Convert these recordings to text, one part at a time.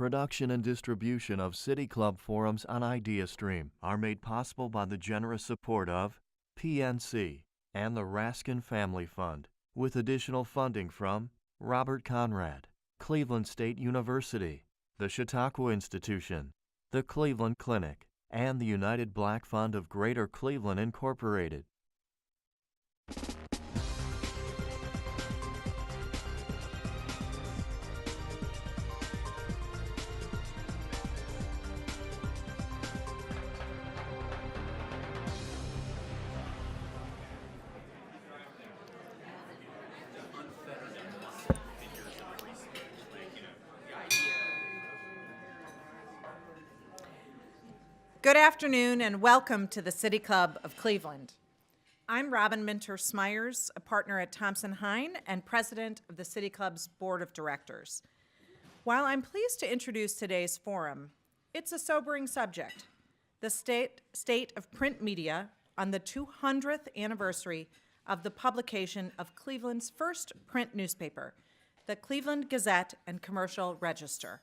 Production and distribution of City Club forums on IdeaStream are made possible by the generous support of PNC and the Raskin Family Fund, with additional funding from Robert Conrad, Cleveland State University, the Chautauqua Institution, the Cleveland Clinic, and the United Black Fund of Greater Cleveland, Incorporated. Good afternoon and welcome to the City Club of Cleveland. I'm Robin Minter Smyers, a partner at Thompson Hine and president of the City Club's board of directors. While I'm pleased to introduce today's forum, it's a sobering subject: the state of print media on the 200th anniversary of the publication of Cleveland's first print newspaper, the Cleveland Gazette and Commercial Register.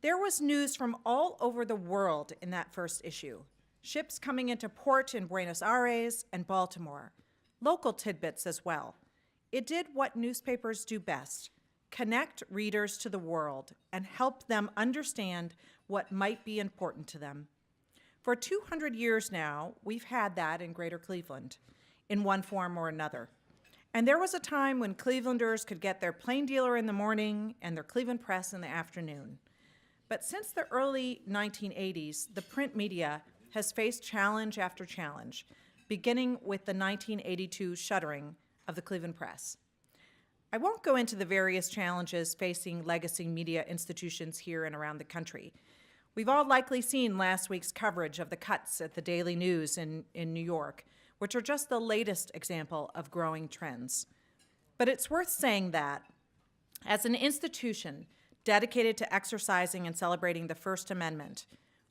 There was news from all over the world in that first issue. Ships coming into port in Buenos Aires and Baltimore. Local tidbits as well. It did what newspapers do best: connect readers to the world and help them understand what might be important to them. For 200 years now, we've had that in Greater Cleveland, in one form or another. And there was a time when Clevelanders could get their Plain Dealer in the morning and their Cleveland Press in the afternoon. But since the early 1980s, the print media has faced challenge after challenge, beginning with the 1982 shuttering of the Cleveland Press. I won't go into the various challenges facing legacy media institutions here and around the country. We've all likely seen last week's coverage of the cuts at the Daily News in New York, which are just the latest example of growing trends. But it's worth saying that, as an institution dedicated to exercising and celebrating the First Amendment,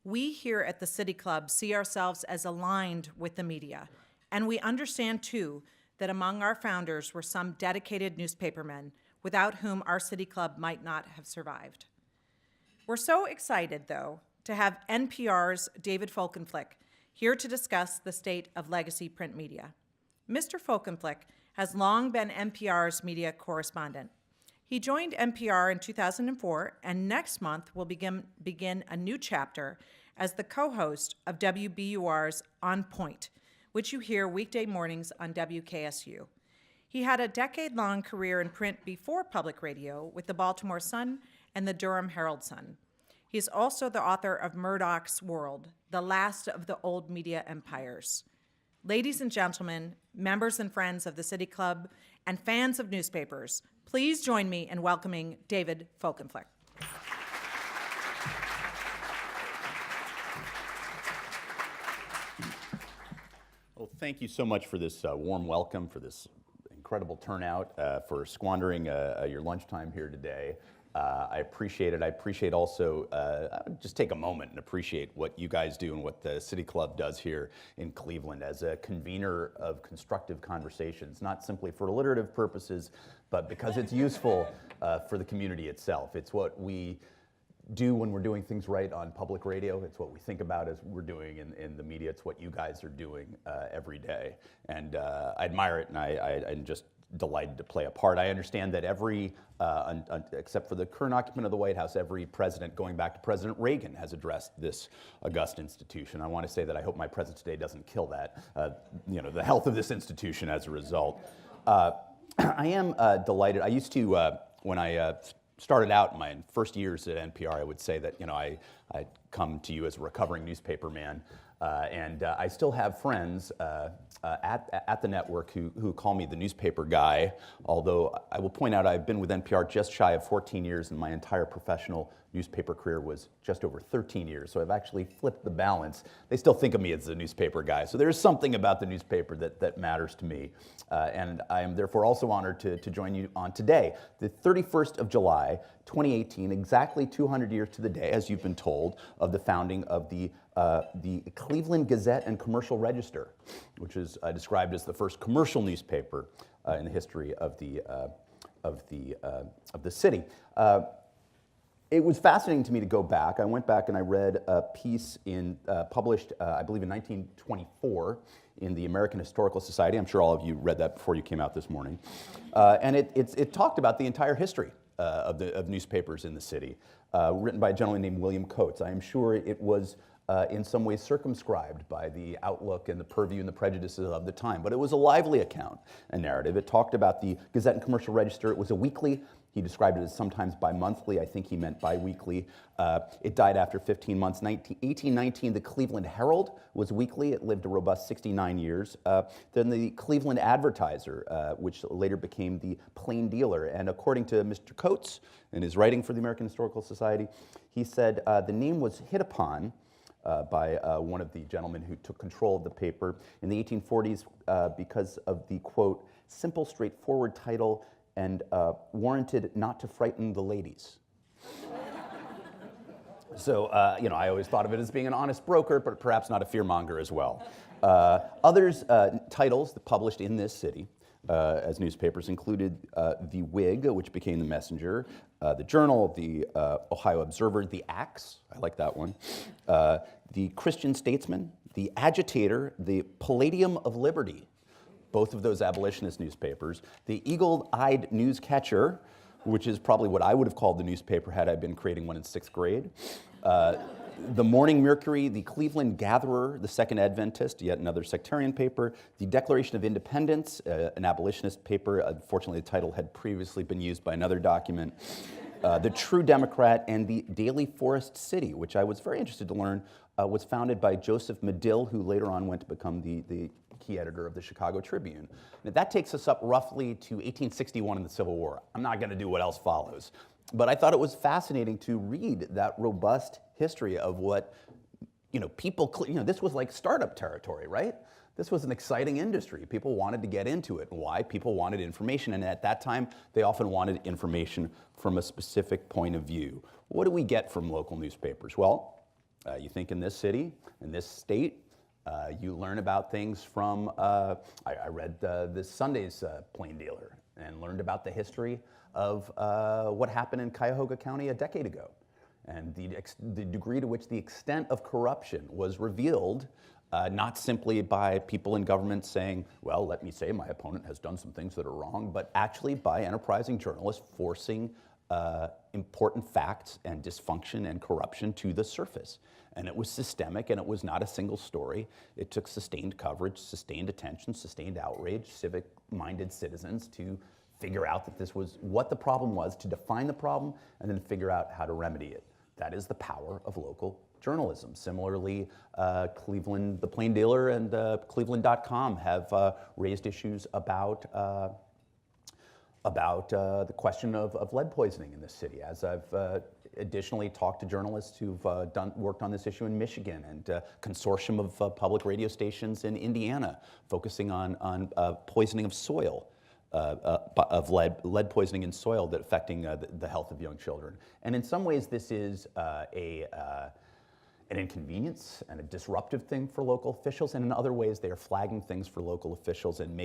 we here at the City Club see ourselves as aligned with the media, and we understand, too, that among our founders were some dedicated newspapermen without whom our City Club might not have survived. We're so excited, though, to have NPR's David Folkenflik here to discuss the state of legacy print media. Mr. Folkenflik has long been NPR's media correspondent. He joined NPR in 2004, and next month will begin a new chapter as the co-host of WBUR's On Point, which you hear weekday mornings on WKSU. He had a decade-long career in print before public radio with the Baltimore Sun and the Durham Herald-Sun. He's also the author of Murdoch's World, the last of the old media empires. Ladies and gentlemen, members and friends of the City Club, and fans of newspapers, please join me in welcoming David Folkenflik. Well, thank you so much for this warm welcome, for this incredible turnout, for squandering your lunchtime here today. I appreciate it. I appreciate also, just take a moment and appreciate what you guys do and what the City Club does here in Cleveland as a convener of constructive conversations, not simply for alliterative purposes, but because it's useful for the community itself. It's what we do when we're doing things right on public radio. It's what we think about as we're doing in the media. It's what you guys are doing every day. And I admire it, and I'm just delighted to play a part. I understand that every, except for the current occupant of the White House, every president, going back to President Reagan, has addressed this august institution. I want to say that I hope my presence today doesn't kill that, the health of this institution as a result. I am delighted. I used to, when I started out in my first years at NPR, I would say that, I'd come to you as a recovering newspaper man. And I still have friends at the network who call me the newspaper guy, although I will point out I've been with NPR just shy of 14 years, and my entire professional newspaper career was just over 13 years, so I've actually flipped the balance. They still think of me as the newspaper guy, so there's something about the newspaper that matters to me. And I am therefore also honored to join you on today, the 31st of July, 2018, exactly 200 years to the day, as you've been told, of the founding of the Cleveland Gazette and Commercial Register, which is described as the first commercial newspaper in the history of the city. It was fascinating to me to go back. I went back and I read a piece published, I believe in 1924 in the American Historical Society. I'm sure all of you read that before you came out this morning. And it talked about the entire history of newspapers in the city, written by a gentleman named William Coates. I am sure it was in some ways circumscribed by the outlook and the purview and the prejudices of the time. But it was a lively account, a narrative. It talked about the Gazette and Commercial Register. It was a weekly. He described it as sometimes bi-monthly. I think he meant bi-weekly. It died after 15 months. 1819, the Cleveland Herald was weekly. It lived a robust 69 years. Then the Cleveland Advertiser, which later became the Plain Dealer. And according to Mr. Coates, in his writing for the American Historical Society, he said the name was hit upon by one of the gentlemen who took control of the paper in the 1840s because of the, quote, simple, straightforward title and warranted not to frighten the ladies. So, I always thought of it as being an honest broker, but perhaps not a fearmonger as well. Others titles that published in this city as newspapers included the Whig, which became the Messenger, the Journal, the Ohio Observer, the Axe, I like that one, the Christian Statesman, the Agitator, the Palladium of Liberty, both of those abolitionist newspapers, the Eagle-Eyed Newscatcher, which is probably what I would have called the newspaper had I been creating one in 6th grade, the Morning Mercury, the Cleveland Gatherer, the Second Adventist, yet another sectarian paper, the Declaration of Independence, an abolitionist paper. Unfortunately, the title had previously been used by another document. The True Democrat, and the Daily Forest City, which I was very interested to learn was founded by Joseph Medill, who later on went to become the key editor of the Chicago Tribune. Now, that takes us up roughly to 1861 in the Civil War. I'm not going to do what else follows. But I thought it was fascinating to read that robust history of what, this was like startup territory, right? This was an exciting industry. People wanted to get into it. Why? People wanted information, and at that time, they often wanted information from a specific point of view. What do we get from local newspapers? Well, you think in this city, in this state, you learn about things from, I read this Sunday's Plain Dealer and learned about the history of what happened in Cuyahoga County a decade ago, and the degree to which the extent of corruption was revealed, not simply by people in government saying, well, let me say my opponent has done some things that are wrong, but actually by enterprising journalists forcing important facts and dysfunction and corruption to the surface. And it was systemic, and it was not a single story. It took sustained coverage, sustained attention, sustained outrage, civic-minded citizens to figure out that this was what the problem was, to define the problem, and then figure out how to remedy it. That is the power of local journalism. Similarly, Cleveland, the Plain Dealer and Cleveland.com have raised issues about the question of lead poisoning in this city, as I've additionally talked to journalists who've worked on this issue in Michigan, and a consortium of public radio stations in Indiana focusing on poisoning of soil, of lead poisoning in soil that affecting the health of young children. And in some ways, this is an inconvenience and a disruptive thing for local officials, and in other ways they are flagging things for local officials and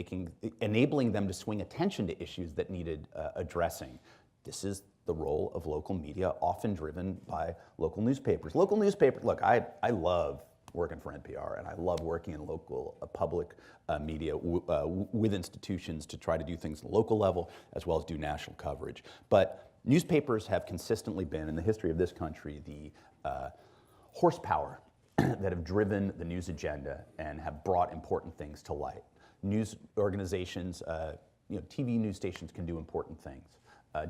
enabling them to swing attention to issues that needed addressing. This is the role of local media, often driven by local newspapers. Local newspapers, look, I love working for NPR, and I love working in local public media with institutions to try to do things at the local level as well as do national coverage. But newspapers have consistently been, in the history of this country, the horsepower that have driven the news agenda and have brought important things to light. News organizations, TV news stations can do important things.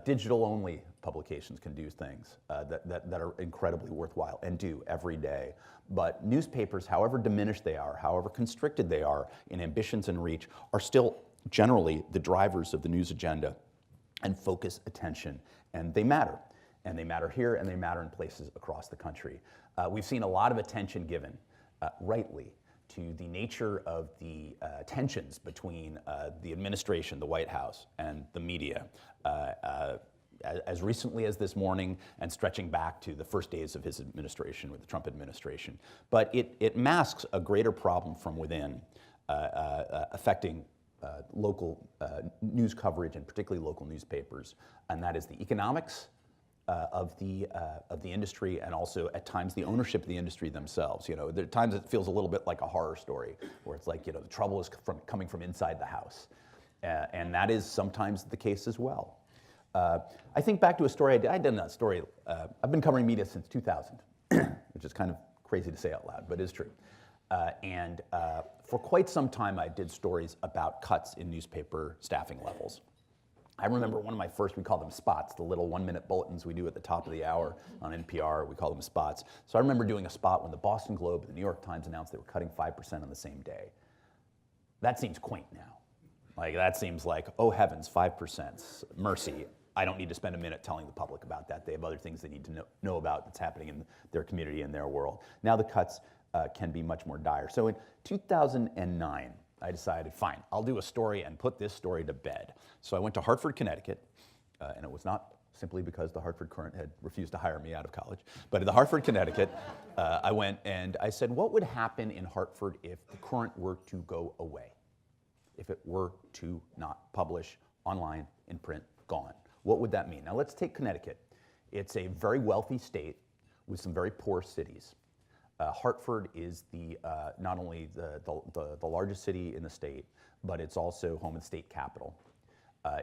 Digital-only publications can do things that are incredibly worthwhile and do every day. But newspapers, however diminished they are, however constricted they are in ambitions and reach, are still generally the drivers of the news agenda and focus attention. And they matter. And they matter here, and they matter in places across the country. We've seen a lot of attention given, rightly, to the nature of the tensions between the administration, the White House, and the media, as recently as this morning and stretching back to the first days of his administration with the Trump administration. But it masks a greater problem from within, affecting local news coverage and particularly local newspapers, and that is the economics of the industry, and also at times the ownership of the industry themselves. There are times it feels a little bit like a horror story, where it's like the trouble is coming from inside the house, and that is sometimes the case as well. I think back to a story I did that story. I've been covering media since 2000, which is kind of crazy to say out loud, but it is true. And for quite some time, I did stories about cuts in newspaper staffing levels. I remember one of my first, we call them spots, the little 1-minute bulletins we do at the top of the hour on NPR, we call them spots. So I remember doing a spot when the Boston Globe and the New York Times announced they were cutting 5% on the same day. That seems quaint now. Like, that seems like, oh heavens, 5%, mercy. I don't need to spend a minute telling the public about that. They have other things they need to know about that's happening in their community and their world. Now the cuts can be much more dire. So in 2009, I decided, fine, I'll do a story and put this story to bed. So I went to Hartford, Connecticut, and it was not simply because the Hartford Courant had refused to hire me out of college, but in the Hartford, Connecticut, I went and I said, what would happen in Hartford if the Courant were to go away? If it were to not publish online, in print, gone? What would that mean? Now let's take Connecticut. It's a very wealthy state with some very poor cities. Hartford is not only the largest city in the state, but it's also home and state capital.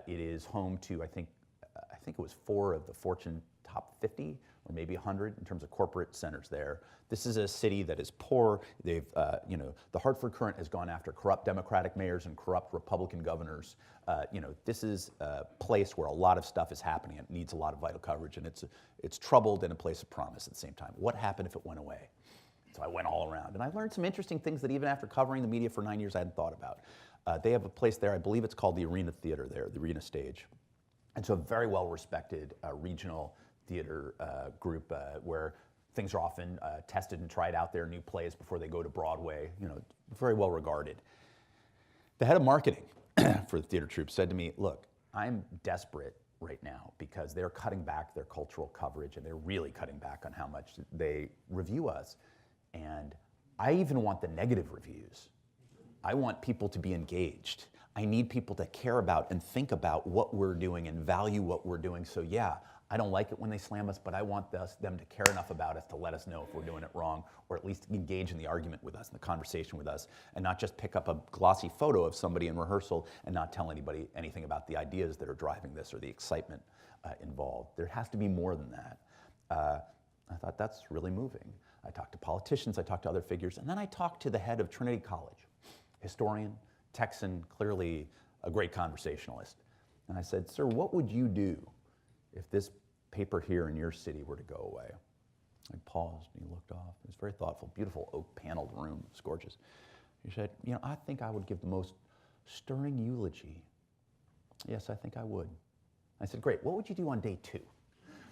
It is home to, I think it was 4 of the Fortune top 50, or maybe 100 in terms of corporate centers there. This is a city that is poor. The Hartford Courant has gone after corrupt Democratic mayors and corrupt Republican governors. This is a place where a lot of stuff is happening. It needs a lot of vital coverage, and it's troubled and a place of promise at the same time. What happened if it went away? So I went all around, and I learned some interesting things that even after covering the media for 9 years, I hadn't thought about. They have a place there, I believe it's called the Arena Theater there, the Arena Stage. And so a very well-respected regional theater group where things are often tested and tried out there, new plays before they go to Broadway, very well regarded. The head of marketing for the theater troupe said to me, look, I'm desperate right now because they're cutting back their cultural coverage, and they're really cutting back on how much they review us. And I even want the negative reviews. I want people to be engaged. I need people to care about and think about what we're doing and value what we're doing. So yeah, I don't like it when they slam us, but I want them to care enough about us to let us know if we're doing it wrong, or at least engage in the argument with us, in the conversation with us, and not just pick up a glossy photo of somebody in rehearsal and not tell anybody anything about the ideas that are driving this or the excitement involved. There has to be more than that. I thought that's really moving. I talked to politicians, I talked to other figures, and then I talked to the head of Trinity College, historian, Texan, clearly a great conversationalist. And I said, sir, what would you do if this paper here in your city were to go away? I paused and he looked off. It was very thoughtful, beautiful oak paneled room. It was gorgeous. He said, I think I would give the most stirring eulogy. Yes, I think I would. I said, great, what would you do on day 2?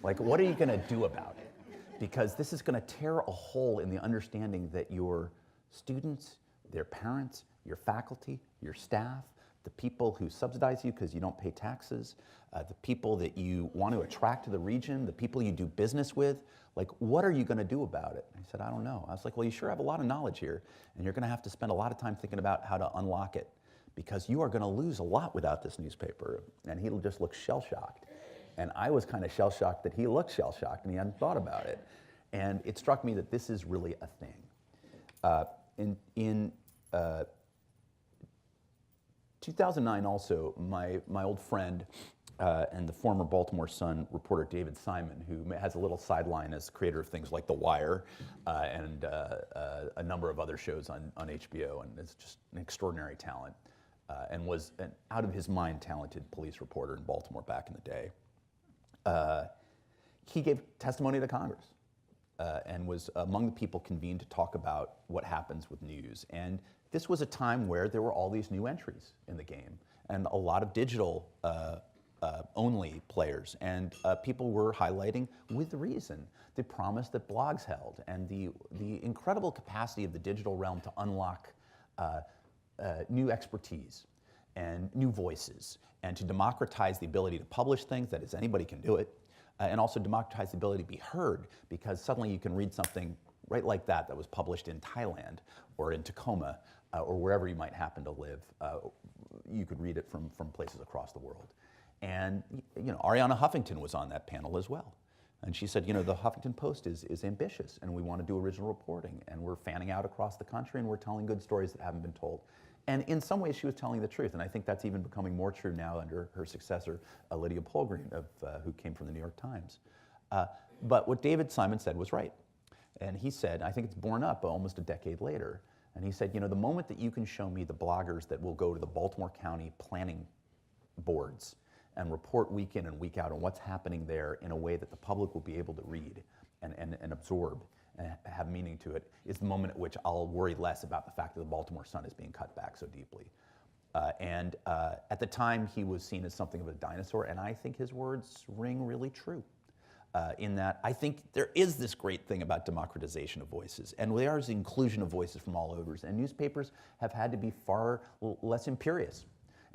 Like, what are you gonna do about it? Because this is gonna tear a hole in the understanding that your students, their parents, your faculty, your staff, the people who subsidize you because you don't pay taxes, the people that you want to attract to the region, the people you do business with, like, what are you going to do about it? And he said, I don't know. I was like, well, you sure have a lot of knowledge here, and you're going to have to spend a lot of time thinking about how to unlock it, because you are going to lose a lot without this newspaper. And he just looked shell-shocked. And I was kind of shell-shocked that he looked shell-shocked and he hadn't thought about it. And it struck me that this is really a thing. In 2009 also, my old friend and the former Baltimore Sun reporter David Simon, who has a little sideline as creator of things like The Wire and a number of other shows on HBO, and is just an extraordinary talent, and was an out-of-his-mind talented police reporter in Baltimore back in the day. He gave testimony to Congress and was among the people convened to talk about what happens with news. And this was a time where there were all these new entries in the game and a lot of digital only players. And people were highlighting, with reason, the promise that blogs held and the incredible capacity of the digital realm to unlock new expertise and new voices, and to democratize the ability to publish things, that is, anybody can do it, and also democratize the ability to be heard, because suddenly you can read something right like that was published in Thailand or in Tacoma or wherever you might happen to live. You could read it from places across the world. And Ariana Huffington was on that panel as well. And she said, the Huffington Post is ambitious, and we want to do original reporting, and we're fanning out across the country, and we're telling good stories that haven't been told. And in some ways, she was telling the truth, and I think that's even becoming more true now under her successor, Lydia Polgreen, who came from the New York Times. But what David Simon said was right. And he said, I think it's borne up almost a decade later, and he said, the moment that you can show me the bloggers that will go to the Baltimore County planning boards and report week in and week out on what's happening there in a way that the public will be able to read and absorb and have meaning to it, is the moment at which I'll worry less about the fact that the Baltimore Sun is being cut back so deeply. At the time, he was seen as something of a dinosaur, and I think his words ring really true. In that I think there is this great thing about democratization of voices, and there is the inclusion of voices from all overs, and newspapers have had to be far less imperious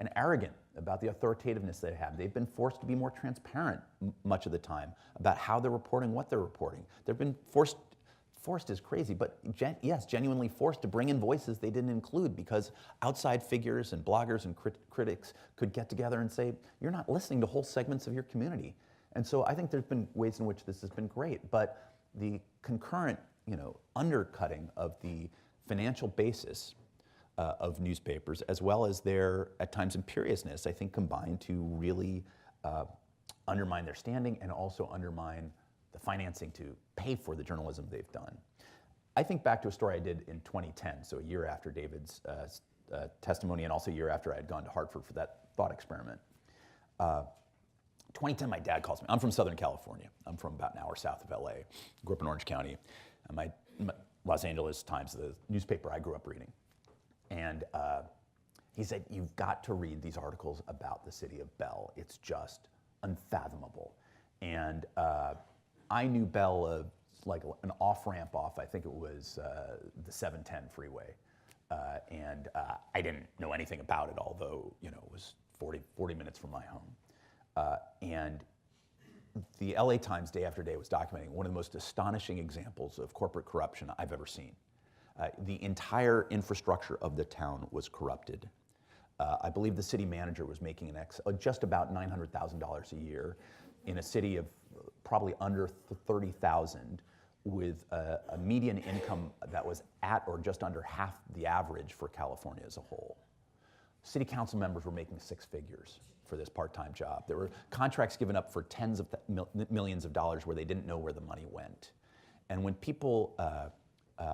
and arrogant about the authoritativeness they have. They've been forced to be more transparent much of the time about how they're reporting, what they're reporting. They've been forced is crazy, but yes, genuinely forced to bring in voices they didn't include because outside figures and bloggers and critics could get together and say, you're not listening to whole segments of your community. And so I think there's been ways in which this has been great, but the concurrent, undercutting of the financial basis of newspapers, as well as their, at times, imperiousness, I think combine to really undermine their standing and also undermine the financing to pay for the journalism they've done. I think back to a story I did in 2010, so a year after David's testimony and also a year after I had gone to Hartford for that thought experiment. 2010, my dad calls me. I'm from Southern California. I'm from about an hour south of LA. Grew up in Orange County. And my Los Angeles Times, the newspaper I grew up reading. And he said, you've got to read these articles about the city of Bell. It's just unfathomable. And I knew Bell like an off-ramp off, I think it was the 710 freeway. I didn't know anything about it, although it was 40 minutes from my home. And the LA Times day after day was documenting one of the most astonishing examples of corporate corruption I've ever seen. The entire infrastructure of the town was corrupted. I believe the city manager was making just about $900,000 a year in a city of probably under 30,000 with a median income that was at or just under half the average for California as a whole. City council members were making six figures for this part-time job. There were contracts given up for tens of millions of dollars where they didn't know where the money went. And when people,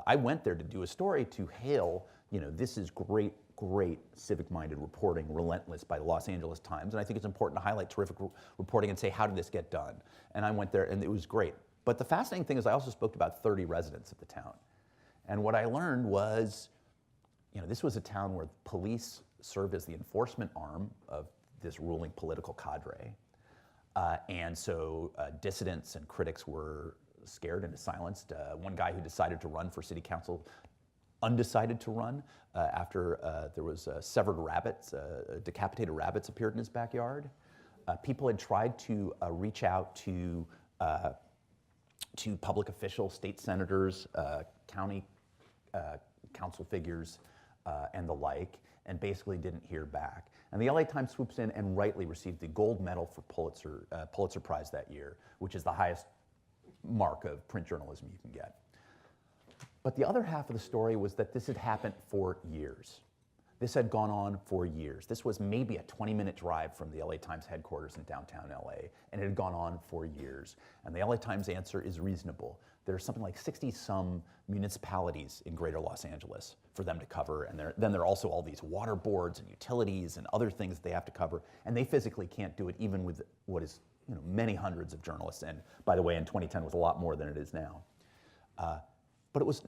I went there to do a story to hail, this is great civic-minded reporting, relentless by the Los Angeles Times. And I think it's important to highlight terrific reporting and say, how did this get done? And I went there and it was great. But the fascinating thing is I also spoke to about 30 residents of the town. And what I learned was, this was a town where police served as the enforcement arm of this ruling political cadre. And so dissidents and critics were scared and silenced. One guy who decided to run for city council undecided to run after there was severed rabbits, decapitated rabbits appeared in his backyard. People had tried to reach out to public officials, state senators, county council figures, and the like, and basically didn't hear back. And the LA Times swoops in and rightly received the gold medal for Pulitzer Prize that year, which is the highest mark of print journalism you can get. But the other half of the story was that this had happened for years. This had gone on for years. This was maybe a 20-minute drive from the LA Times headquarters in downtown LA, and it had gone on for years. And the LA Times answer is reasonable. There's something like 60-some municipalities in greater Los Angeles for them to cover, and then there are also all these water boards and utilities and other things they have to cover, and they physically can't do it even with what is many hundreds of journalists, and by the way, in 2010 was a lot more than it is now. But it was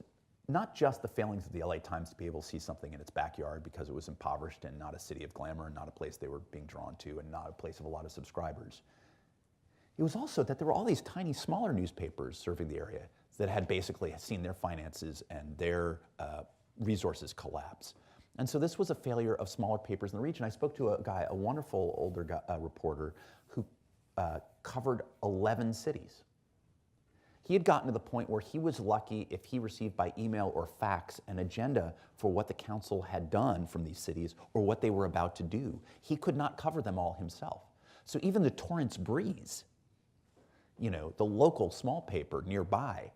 not just the failings of the LA Times to be able to see something in its backyard because it was impoverished and not a city of glamour and not a place they were being drawn to and not a place of a lot of subscribers. It was also that there were all these tiny, smaller newspapers serving the area that had basically seen their finances and their resources collapse. And so this was a failure of smaller papers in the region. I spoke to a wonderful older reporter who covered 11 cities. He had gotten to the point where he was lucky if he received by email or fax an agenda for what the council had done from these cities or what they were about to do. He could not cover them all himself. So even the Torrance Breeze, the local small paper nearby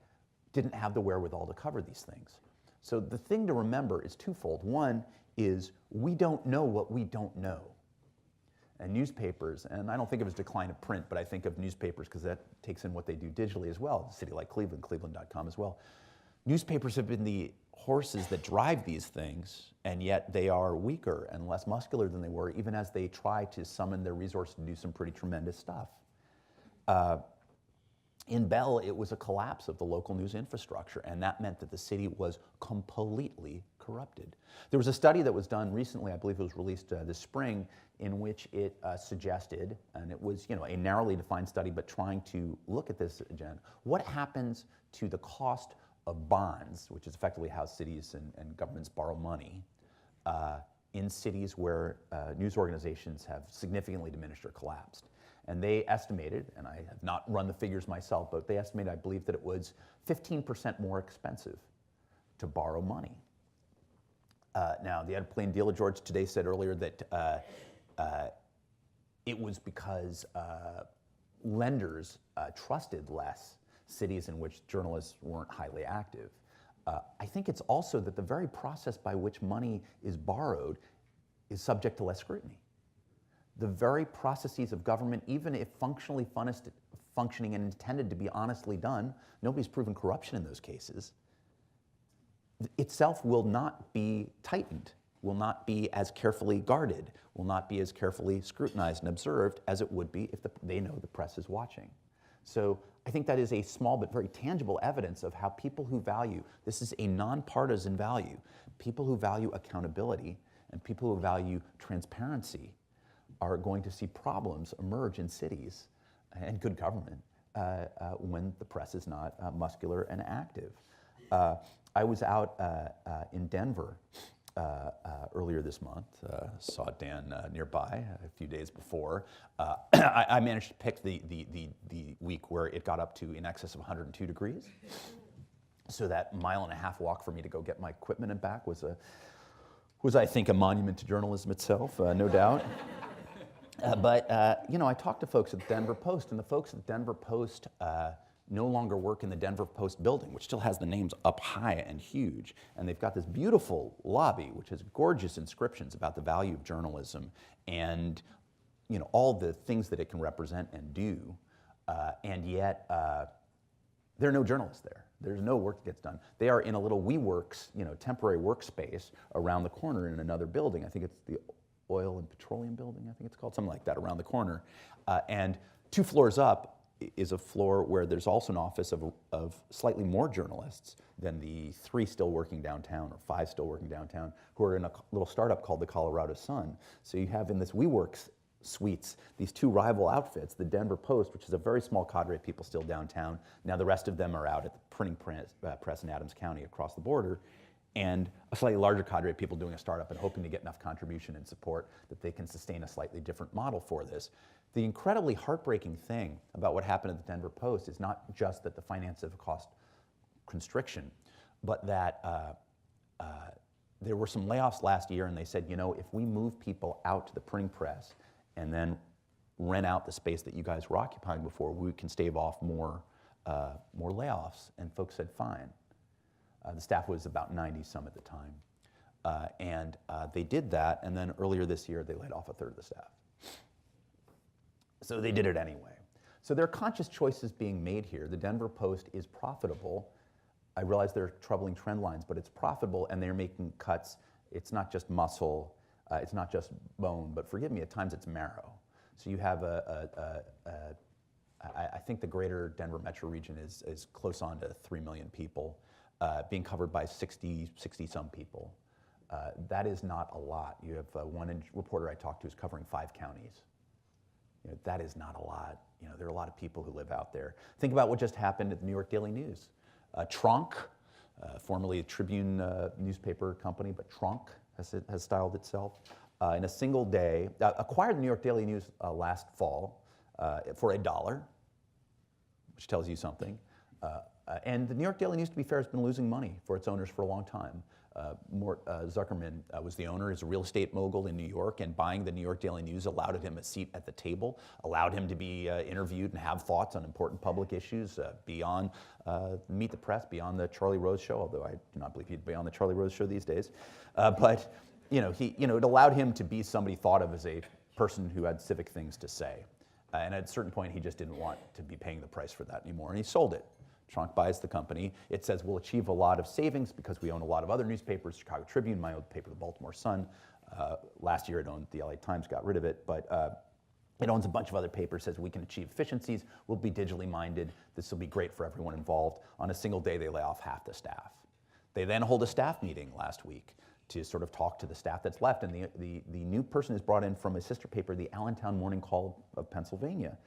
didn't have the wherewithal to cover these things. So the thing to remember is twofold. One is we don't know what we don't know. And newspapers, and I don't think of it as decline of print, but I think of newspapers because that takes in what they do digitally as well. A city like Cleveland, cleveland.com as well. Newspapers have been the horses that drive these things, and yet they are weaker and less muscular than they were, even as they try to summon their resources to do some pretty tremendous stuff. In Bell, it was a collapse of the local news infrastructure, and that meant that the city was completely corrupted. There was a study that was done recently, I believe it was released this spring, in which it suggested, and it was a narrowly defined study, but trying to look at this again, what happens to the cost of bonds, which is effectively how cities and governments borrow money, in cities where news organizations have significantly diminished or collapsed. And they estimated, and I have not run the figures myself, but they estimated, I believe, that it was 15% more expensive to borrow money. Now, the plain dealer George today said earlier that it was because lenders trusted less cities in which journalists weren't highly active. I think it's also that the very process by which money is borrowed is subject to less scrutiny. The very processes of government, even if functionally functioning and intended to be honestly done, nobody's proven corruption in those cases, itself will not be tightened, will not be as carefully guarded, will not be as carefully scrutinized and observed as it would be if they know the press is watching. So I think that is a small but very tangible evidence of how people who value, this is a nonpartisan value, people who value accountability and people who value transparency are going to see problems emerge in cities and good government when the press is not muscular and active. I was out in Denver earlier this month, saw Dan nearby a few days before. I managed to pick the week where it got up to in excess of 102 degrees. So that mile-and-a-half walk for me to go get my equipment and back was I think, a monument to journalism itself, no doubt. But I talked to folks at the Denver Post, and the folks at the Denver Post no longer work in the Denver Post building, which still has the names up high and huge. And they've got this beautiful lobby, which has gorgeous inscriptions about the value of journalism and all the things that it can represent and do. And yet, there are no journalists there. There's no work that gets done. They are in a little WeWorks, temporary workspace around the corner in another building. I think it's the Oil and Petroleum Building, I think it's called, something like that, around the corner. And 2 floors up is a floor where there's also an office of slightly more journalists than the 3 still working downtown or 5 still working downtown who are in a little startup called the Colorado Sun. So you have in this WeWorks suites these 2 rival outfits, the Denver Post, which is a very small cadre of people still downtown. Now the rest of them are out at the printing press in Adams County across the border, and a slightly larger cadre of people doing a startup and hoping to get enough contribution and support that they can sustain a slightly different model for this. The incredibly heartbreaking thing about what happened at the Denver Post is not just that the finances have cost constriction, but that there were some layoffs last year, and they said, if we move people out to the printing press and then rent out the space that you guys were occupying before, we can stave off more layoffs. And folks said, fine. The staff was about 90-some at the time. And they did that, and then earlier this year, they laid off a third of the staff. So they did it anyway. So there are conscious choices being made here. The Denver Post is profitable. I realize there are troubling trend lines, but it's profitable, and they're making cuts. It's not just muscle, it's not just bone, but forgive me, at times it's marrow. So you have I think the greater Denver metro region is close on to 3 million people, being covered by 60-some people. That is not a lot. You have one reporter I talked to is covering 5 counties. That is not a lot. There are a lot of people who live out there. Think about what just happened at the New York Daily News. Trunk, formerly a Tribune newspaper company, but Trunk has styled itself, in a single day, acquired the New York Daily News last fall for $1, which tells you something. And the New York Daily News, to be fair, has been losing money for its owners for a long time. Mort Zuckerman was the owner. He's a real estate mogul in New York, and buying the New York Daily News allowed him a seat at the table, allowed him to be interviewed and have thoughts on important public issues beyond Meet the Press, beyond the Charlie Rose Show, although I do not believe he'd be on the Charlie Rose Show these days. But it allowed him to be somebody thought of as a person who had civic things to say. And at a certain point, he just didn't want to be paying the price for that anymore, and he sold it. Tronc buys the company. It says we'll achieve a lot of savings because we own a lot of other newspapers, Chicago Tribune, my own paper, the Baltimore Sun. Last year it owned the LA Times, got rid of it, but it owns a bunch of other papers, says we can achieve efficiencies, we'll be digitally minded, this will be great for everyone involved. On a single day, they lay off half the staff. They then hold a staff meeting last week to sort of talk to the staff that's left, and the new person is brought in from a sister paper, the Allentown Morning Call of Pennsylvania.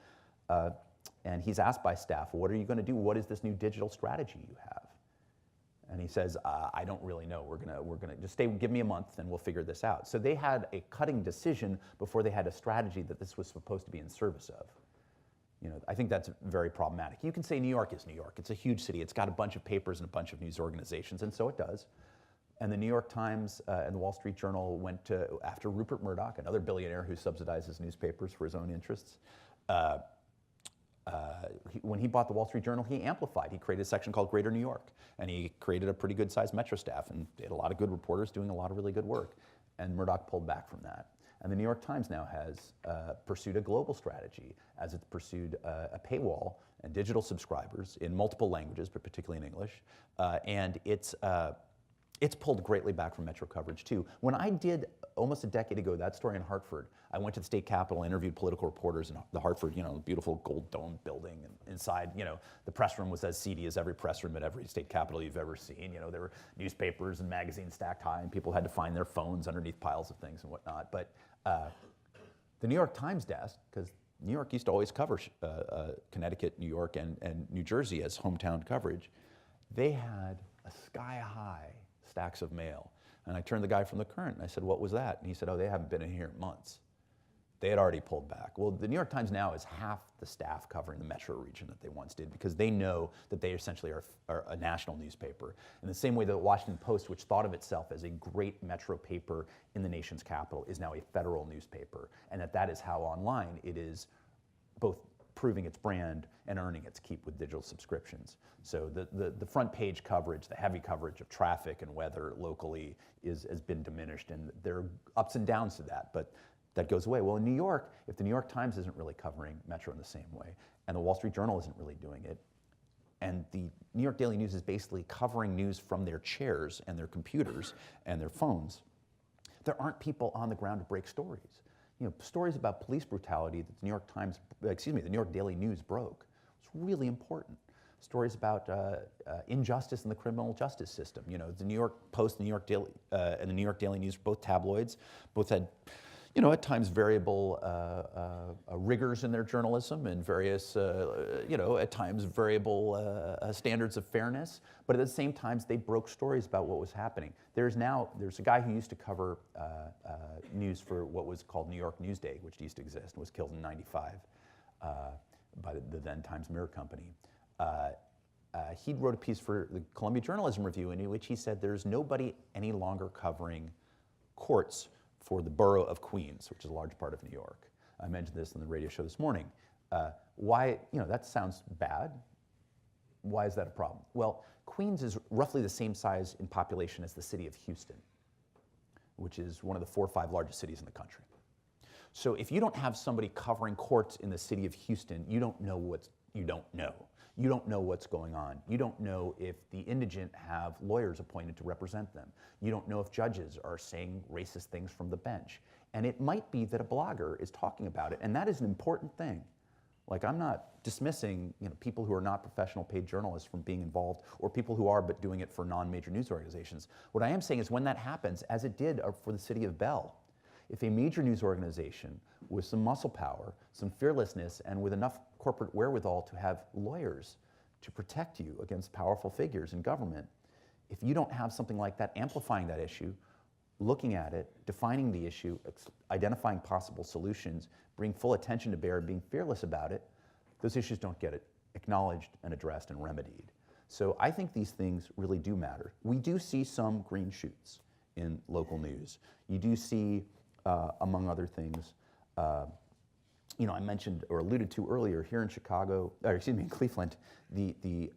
And he's asked by staff, what are you going to do? What is this new digital strategy you have? And he says, I don't really know. We're gonna just give me a month and we'll figure this out. So they had a cutting decision before they had a strategy that this was supposed to be in service of. I think that's very problematic. You can say New York is New York. It's a huge city. It's got a bunch of papers and a bunch of news organizations, and so it does. And the New York Times and the Wall Street Journal went after Rupert Murdoch, another billionaire who subsidizes newspapers for his own interests. When he bought the Wall Street Journal, he amplified. He created a section called Greater New York, and he created a pretty good-sized metro staff, and they had a lot of good reporters doing a lot of really good work. And Murdoch pulled back from that. And the New York Times now has pursued a global strategy, as it's pursued a paywall and digital subscribers in multiple languages, but particularly in English. And it's pulled greatly back from metro coverage too. When I did almost a decade ago that story in Hartford, I went to the state capitol, interviewed political reporters in the Hartford, beautiful gold dome building, and inside, the press room was as seedy as every press room at every state capitol you've ever seen. There were newspapers and magazines stacked high, and people had to find their phones underneath piles of things and whatnot. But the New York Times desk, because New York used to always cover Connecticut, New York, and New Jersey as hometown coverage, they had a sky-high stacks of mail. And I turned to the guy from the Current and I said, what was that? And he said, oh, they haven't been in here in months. They had already pulled back. Well, the New York Times now is half the staff covering the metro region that they once did, because they know that they essentially are a national newspaper. In the same way that the Washington Post, which thought of itself as a great metro paper in the nation's capital, is now a federal newspaper. And that is how online it is both proving its brand and earning its keep with digital subscriptions. So the front page coverage, the heavy coverage of traffic and weather locally has been diminished, and there are ups and downs to that, but that goes away. Well, in New York, if the New York Times isn't really covering metro in the same way, and the Wall Street Journal isn't really doing it, and the New York Daily News is basically covering news from their chairs and their computers and their phones, there aren't people on the ground to break stories. Stories about police brutality that the New York Daily News broke. It's really important. Stories about injustice in the criminal justice system. The New York Post, the New York Daily, and the New York Daily News, both tabloids, both had, at times variable rigors in their journalism and various, at times variable standards of fairness. But at the same time, they broke stories about what was happening. There's a guy who used to cover news for what was called New York Newsday, which used to exist and was killed in '95 by the then Times Mirror Company. He wrote a piece for the Columbia Journalism Review in which he said there's nobody any longer covering courts for the borough of Queens, which is a large part of New York. I mentioned this on the radio show this morning. Why, that sounds bad. Why is that a problem? Well, Queens is roughly the same size in population as the city of Houston, which is one of the 4 or 5 largest cities in the country. So if you don't have somebody covering courts in the city of Houston, you don't know what you don't know. You don't know what's going on. You don't know if the indigent have lawyers appointed to represent them. You don't know if judges are saying racist things from the bench. And it might be that a blogger is talking about it, and that is an important thing. Like, I'm not dismissing people who are not professional paid journalists from being involved, or people who are but doing it for non-major news organizations. What I am saying is when that happens, as it did for the city of Bell, if a major news organization with some muscle power, some fearlessness, and with enough corporate wherewithal to have lawyers to protect you against powerful figures in government, if you don't have something like that amplifying that issue, looking at it, defining the issue, identifying possible solutions, bring full attention to bear, and being fearless about it, those issues don't get acknowledged and addressed and remedied. So I think these things really do matter. We do see some green shoots in local news. You do see, among other things, I mentioned or alluded to earlier here in in Cleveland, the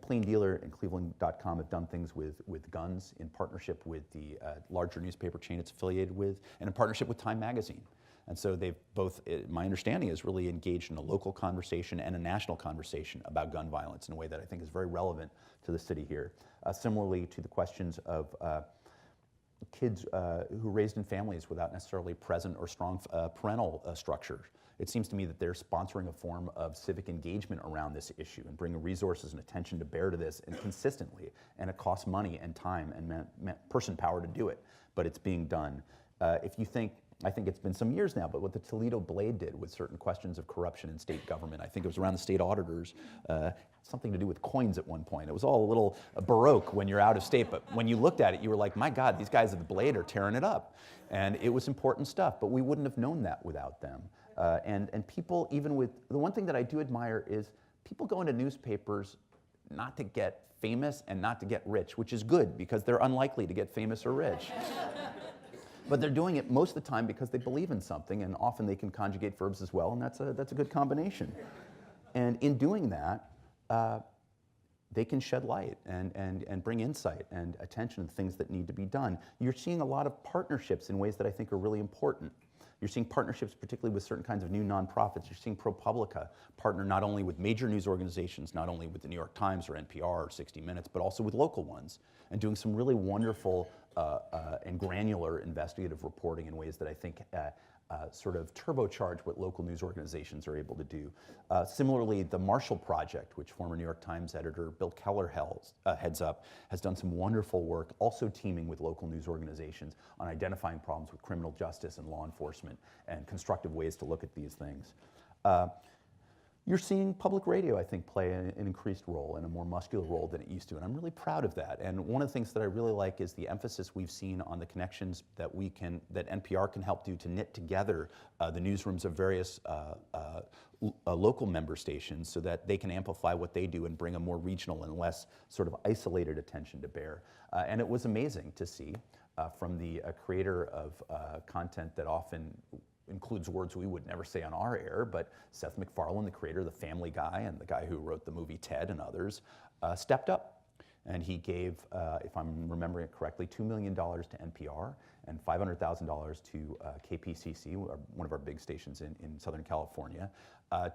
Plain Dealer and Cleveland.com have done things with guns in partnership with the larger newspaper chain it's affiliated with, and in partnership with Time Magazine. And so they've both, my understanding is, really engaged in a local conversation and a national conversation about gun violence in a way that I think is very relevant to the city here. Similarly to the questions of kids who are raised in families without necessarily present or strong parental structure. It seems to me that they're sponsoring a form of civic engagement around this issue and bringing resources and attention to bear to this, and consistently. And it costs money and time and person power to do it, but it's being done. I think it's been some years now, but what the Toledo Blade did with certain questions of corruption in state government, I think it was around the state auditors, something to do with coins at one point. It was all a little Baroque when you're out of state, but when you looked at it, you were like, my God, these guys at the Blade are tearing it up. And it was important stuff, but we wouldn't have known that without them. And people, even with, the one thing that I do admire is people go into newspapers not to get famous and not to get rich, which is good because they're unlikely to get famous or rich. But they're doing it most of the time because they believe in something, and often they can conjugate verbs as well, and that's a good combination. And in doing that, they can shed light and bring insight and attention to things that need to be done. You're seeing a lot of partnerships in ways that I think are really important. You're seeing partnerships particularly with certain kinds of new nonprofits. You're seeing ProPublica partner not only with major news organizations, not only with the New York Times or NPR or 60 Minutes, but also with local ones, and doing some really wonderful and granular investigative reporting in ways that I think sort of turbocharge what local news organizations are able to do. Similarly, the Marshall Project, which former New York Times editor Bill Keller heads up, has done some wonderful work, also teaming with local news organizations on identifying problems with criminal justice and law enforcement and constructive ways to look at these things. You're seeing public radio, I think, play an increased role and a more muscular role than it used to, and I'm really proud of that. And one of the things that I really like is the emphasis we've seen on the connections that that NPR can help do to knit together the newsrooms of various local member stations so that they can amplify what they do and bring a more regional and less sort of isolated attention to bear. And it was amazing to see from the creator of content that often includes words we would never say on our air, but Seth MacFarlane, the creator of The Family Guy and the guy who wrote the movie Ted and others, stepped up. And he gave, if I'm remembering it correctly, $2 million to NPR and $500,000 to KPCC, one of our big stations in Southern California,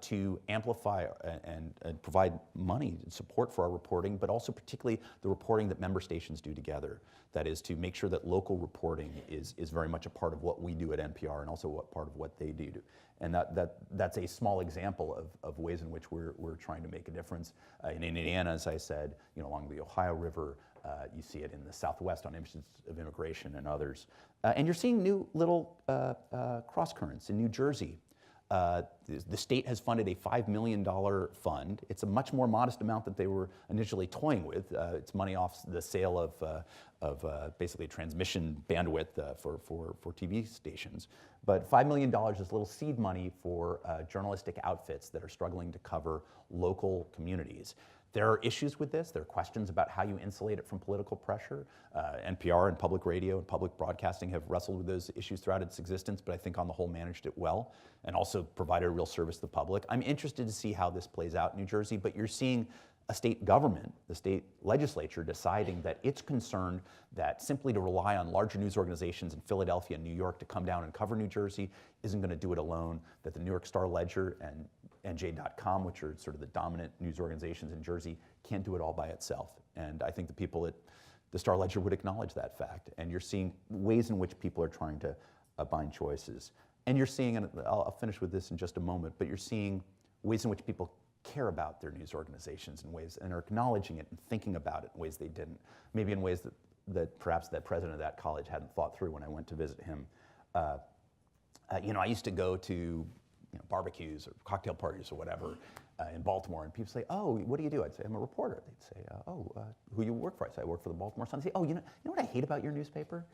to amplify and provide money and support for our reporting, but also particularly the reporting that member stations do together. That is to make sure that local reporting is very much a part of what we do at NPR and also part of what they do. And that's a small example of ways in which we're trying to make a difference. In Indiana, as I said, along the Ohio River, you see it in the Southwest on issues of immigration and others. And you're seeing new little cross currents in New Jersey. The state has funded a $5 million fund. It's a much more modest amount that they were initially toying with. It's money off the sale of basically transmission bandwidth for TV stations. But $5 million is a little seed money for journalistic outfits that are struggling to cover local communities. There are issues with this. There are questions about how you insulate it from political pressure. NPR and public radio and public broadcasting have wrestled with those issues throughout its existence, but I think on the whole managed it well and also provided a real service to the public. I'm interested to see how this plays out in New Jersey, but you're seeing a state government, the state legislature, deciding that it's concerned that simply to rely on larger news organizations in Philadelphia and New York to come down and cover New Jersey isn't going to do it alone, that the New York Star-Ledger and NJ.com, which are sort of the dominant news organizations in Jersey, can't do it all by itself. And I think the people at the Star-Ledger would acknowledge that fact. And you're seeing ways in which people are trying to bind choices. And you're seeing, and I'll finish with this in just a moment, but you're seeing ways in which people care about their news organizations in ways and are acknowledging it and thinking about it in ways they didn't. Maybe in ways that perhaps that president of that college hadn't thought through when I went to visit him. I used to go to barbecues or cocktail parties or whatever, in Baltimore, and people say, "Oh, what do you do?" I'd say, "I'm a reporter." They'd say, "Who you work for?" I'd say, "I work for the Baltimore Sun." They'd say, "Oh, you know what I hate about your newspaper?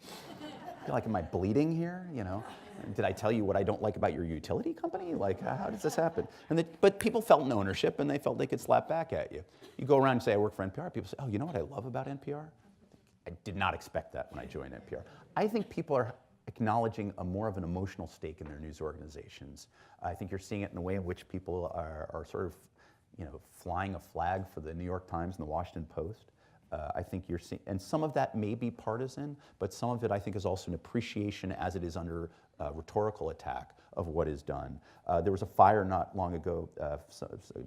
You're like, am I bleeding here? You know, did I tell you what I don't like about your utility company? Like, how does this happen?" But people felt an ownership, and they felt they could slap back at you. You go around and say, "I work for NPR." People say, "Oh, you know what I love about NPR?" I did not expect that when I joined NPR. I think people are acknowledging more of an emotional stake in their news organizations. I think you're seeing it in the way in which people are sort of, flying a flag for the New York Times and the Washington Post. I think you're seeing, and some of that may be partisan, but some of it I think is also an appreciation as it is under rhetorical attack of what is done. There was a fire not long ago,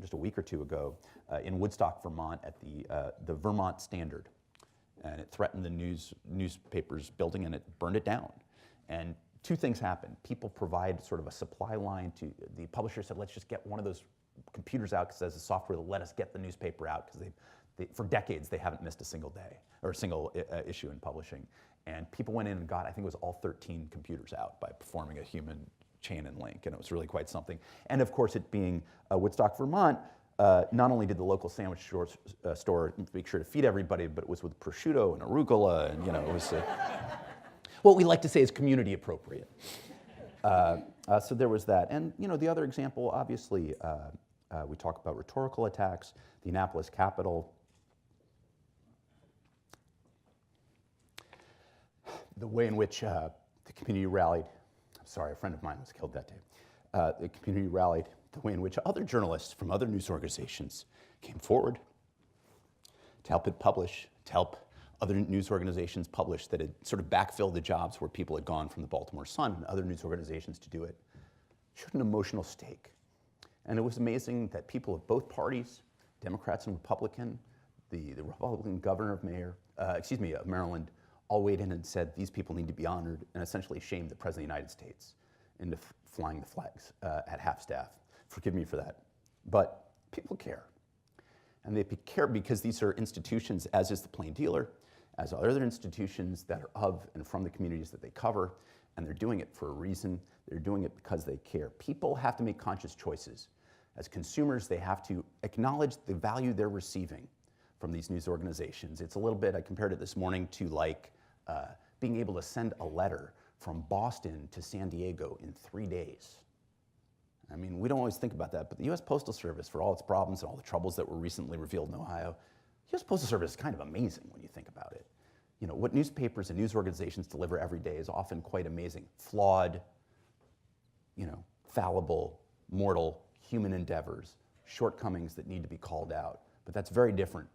just a week or two ago, in Woodstock, Vermont at the Vermont Standard. And it threatened the newspaper's building, and it burned it down. And two things happened. People provide sort of a supply line to, the publisher said, let's just get one of those computers out because there's a software that let us get the newspaper out, because for decades they haven't missed a single day or a single issue in publishing. And people went in and got, I think it was all 13 computers out by performing a human chain and link, and it was really quite something. And of course, it being Woodstock, Vermont, not only did the local sandwich store make sure to feed everybody, but it was with prosciutto and arugula, and it was what we like to say is community appropriate. So there was that. And the other example, obviously, we talk about rhetorical attacks, the Annapolis Capitol. The way in which the community rallied, I'm sorry, a friend of mine was killed that day. The community rallied, the way in which other journalists from other news organizations came forward to help it publish, to help other news organizations publish, that had sort of backfilled the jobs where people had gone from the Baltimore Sun and other news organizations to do it. Showed an emotional stake. And it was amazing that people of both parties, Democrats and Republican, the Republican governor of Maryland, all weighed in and said these people need to be honored, and essentially shamed the President of the United States into flying the flags at half-staff. Forgive me for that. But people care. And they care because these are institutions, as is the Plain Dealer, as are other institutions that are of and from the communities that they cover, and they're doing it for a reason. They're doing it because they care. People have to make conscious choices. As consumers, they have to acknowledge the value they're receiving from these news organizations. It's a little bit, I compared it this morning to like being able to send a letter from Boston to San Diego in 3 days. I mean, we don't always think about that, but the U.S. Postal Service, for all its problems and all the troubles that were recently revealed in Ohio, the U.S. Postal Service is kind of amazing when you think about it. What newspapers and news organizations deliver every day is often quite amazing. Flawed, fallible, mortal, human endeavors, shortcomings that need to be called out. But that's very different.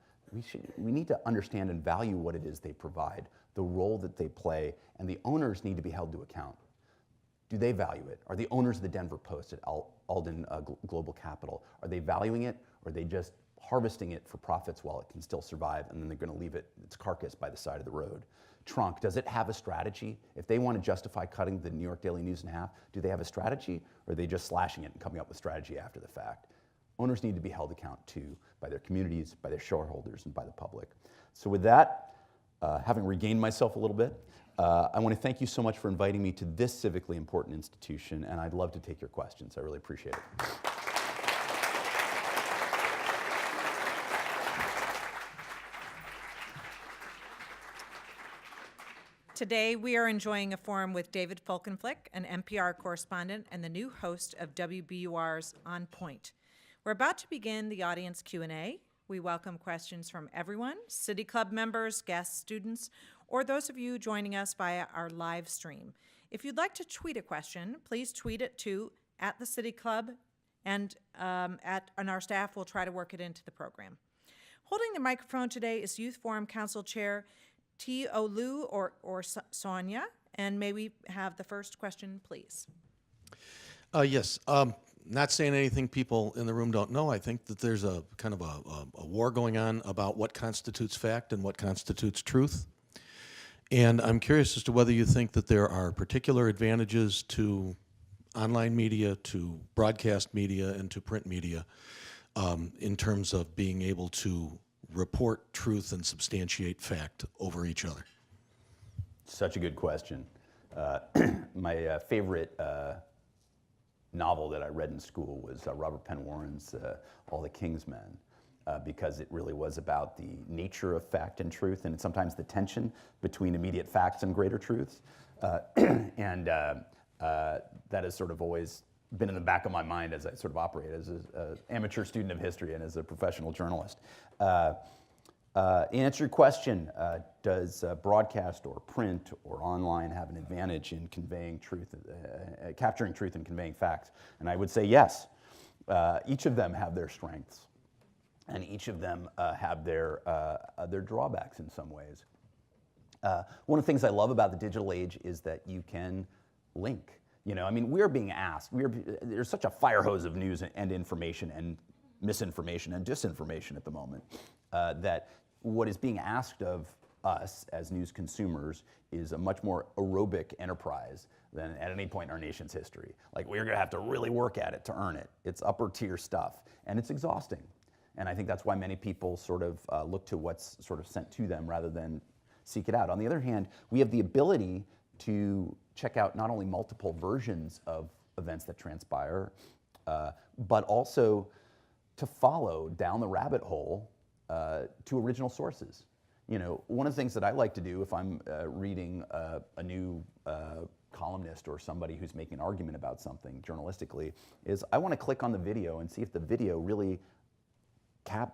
We need to understand and value what it is they provide, the role that they play, and the owners need to be held to account. Do they value it? Are the owners of the Denver Post at Alden Global Capital, are they valuing it, or are they just harvesting it for profits while it can still survive, and then they're going to leave its carcass by the side of the road? Trunk, does it have a strategy? If they want to justify cutting the New York Daily News in half, do they have a strategy, or are they just slashing it and coming up with strategy after the fact? Owners need to be held account to by their communities, by their shareholders, and by the public. So with that, having regained myself a little bit, I want to thank you so much for inviting me to this civically important institution, and I'd love to take your questions. I really appreciate it. Today, we are enjoying a forum with David Folkenflik, an NPR correspondent and the new host of WBUR's On Point. We're about to begin the audience Q&A. We welcome questions from everyone, City Club members, guests, students, or those of you joining us via our live stream. If you'd like to tweet a question, please tweet it to @theCityClub, and our staff will try to work it into the program. Holding the microphone today is Youth Forum Council Chair T. Olu or Sonia, and may we have the first question, please? Yes. Not saying anything people in the room don't know. I think that there's a kind of a war going on about what constitutes fact and what constitutes truth. And I'm curious as to whether you think that there are particular advantages to online media, to broadcast media, and to print media in terms of being able to report truth and substantiate fact over each other. Such a good question. My favorite novel that I read in school was Robert Penn Warren's All the King's Men, because it really was about the nature of fact and truth, and sometimes the tension between immediate facts and greater truths. And that has sort of always been in the back of my mind as I sort of operate as an amateur student of history and as a professional journalist. In answer to your question, does broadcast or print or online have an advantage in conveying truth, capturing truth and conveying facts? And I would say yes. Each of them have their strengths, and each of them have their drawbacks in some ways. One of the things I love about the digital age is that you can link. You know, I mean, we're being asked, there's such a fire hose of news and information and misinformation and disinformation at the moment, that what is being asked of us as news consumers is a much more aerobic enterprise than at any point in our nation's history. Like, we're gonna have to really work at it to earn it. It's upper tier stuff, and it's exhausting. And I think that's why many people sort of look to what's sort of sent to them rather than seek it out. On the other hand, we have the ability to check out not only multiple versions of events that transpire, but also to follow down the rabbit hole to original sources. You know, one of the things that I like to do if I'm reading a new columnist or somebody who's making an argument about something journalistically is I want to click on the video and see if the video really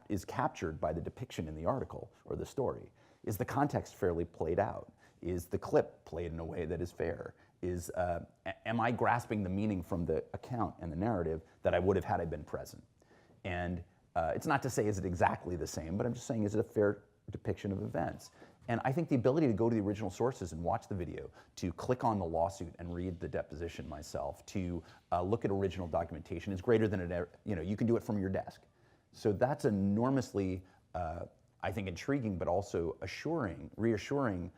is captured by the depiction in the article or the story. Is the context fairly played out? Is the clip played in a way that is fair? Am I grasping the meaning from the account and the narrative that I would have had I been present? And it's not to say is it exactly the same, but I'm just saying is it a fair depiction of events? And I think the ability to go to the original sources and watch the video, to click on the lawsuit and read the deposition myself, to look at original documentation is greater than it ever, you know, you can do it from your desk. So that's enormously, I think, intriguing, but also reassuring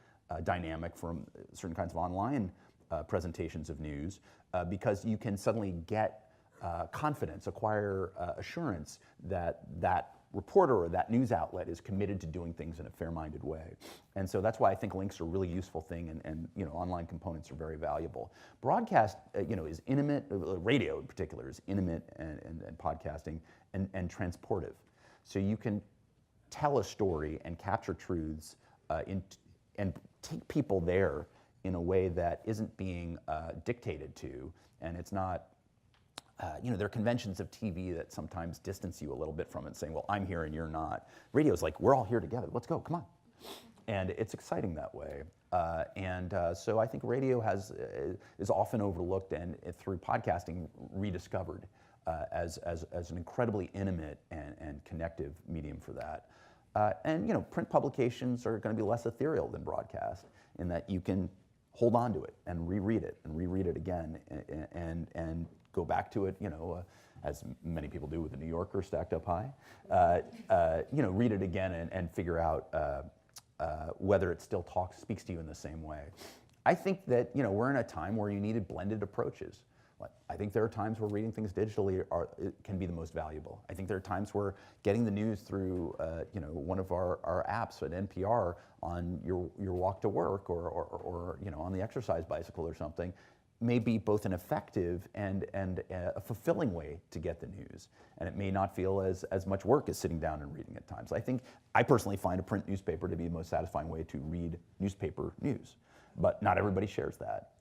dynamic from certain kinds of online presentations of news, because you can suddenly get confidence, acquire assurance that that reporter or that news outlet is committed to doing things in a fair-minded way. And so that's why I think links are a really useful thing, and you know, online components are very valuable. Broadcast, you know, is intimate, radio in particular is intimate, and podcasting, and transportive. So you can tell a story and capture truths and take people there in a way that isn't being dictated to, and it's not, you know, there are conventions of TV that sometimes distance you a little bit from it, saying, well, I'm here and you're not. Radio is like, we're all here together, let's go, come on. And it's exciting that way. So I think radio is often overlooked and through podcasting rediscovered as an incredibly intimate and connective medium for that. And you know, print publications are going to be less ethereal than broadcast in that you can hold on to it and reread it again, and go back to it, you know, as many people do with the New Yorker stacked up high. You know, read it again and figure out whether it still speaks to you in the same way. I think that, you know, we're in a time where you needed blended approaches. I think there are times where reading things digitally can be the most valuable. I think there are times where getting the news through, you know, one of our apps at NPR on your walk to work or you know, on the exercise bicycle or something may be both an effective and a fulfilling way to get the news. And it may not feel as much work as sitting down and reading at times. I personally find a print newspaper to be the most satisfying way to read newspaper news, but not everybody shares that.